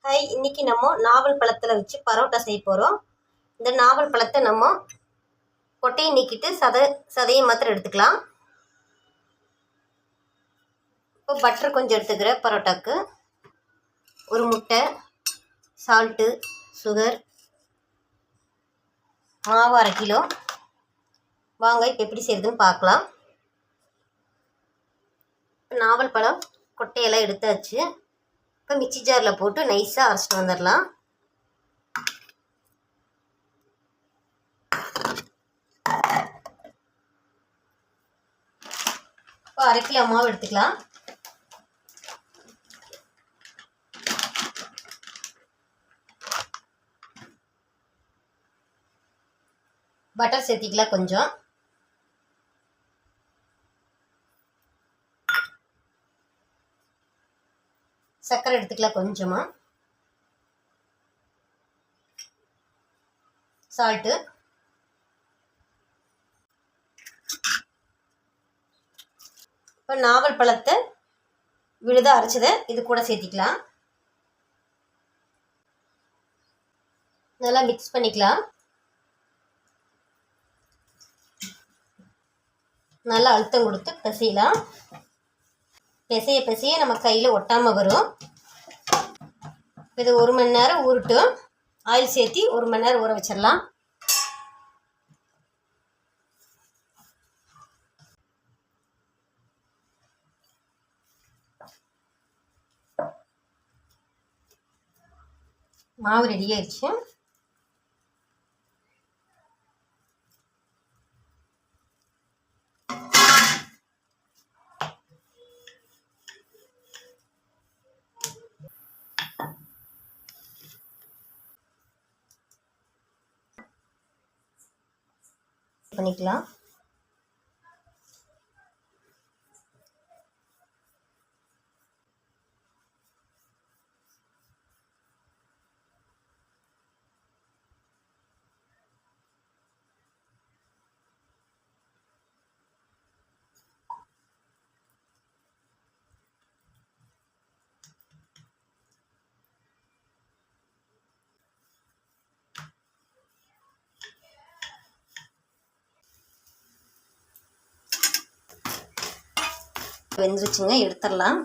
Hi, இன்னைக்கு நம்ம நாவல் பழத்தில் வச்சு பரோட்டா செய்ய போகிறோம். இந்த நாவல் பழத்தை நம்ம கொட்டையை நீக்கிட்டு சதையை மாத்திரம் எடுத்துக்கலாம். இப்போ பட்டர் கொஞ்சம் எடுத்துக்கிறேன். பரோட்டாக்கு ஒரு முட்டை, சால்ட்டு, சுகர், மாவு 1/2 கிலோ. வாங்க இப்போ எப்படி செய்யுதுன்னு பார்க்கலாம். நாவல் பழம் கொட்டையெல்லாம் எடுத்தாச்சு. இப்போ மிக்சி ஜாரில் போட்டு நைஸாக அரைச்சிட்டு வந்துடலாம். இப்போ 1/2 கிலோ மாவு எடுத்துக்கலாம். பட்டர் சேர்த்திக்கலாம். கொஞ்சம் சர்க்கரை எடுத்துக்கலாம். கொஞ்சமாக சால்ட்டு, இப்போ நாவல் பழத்தை விழுதாக அரைச்சதை இது கூட சேர்த்திக்கலாம். நல்லா மிக்ஸ் பண்ணிக்கலாம். நல்லா அழுத்தம் கொடுத்து பிசையலாம். பிசைய நம்ம கையில் ஒட்டாமல் வரும். இது 1 மணி நேரம் ஊறட்டும். ஆயில் சேர்த்தி 1 மணி நேரம் ஊற வச்சிடலாம். மாவு ரெடி ஆயிடுச்சு. பண்ணிக்கலாம். வெந்துருச்சுங்க, எடுத்துடலாம்.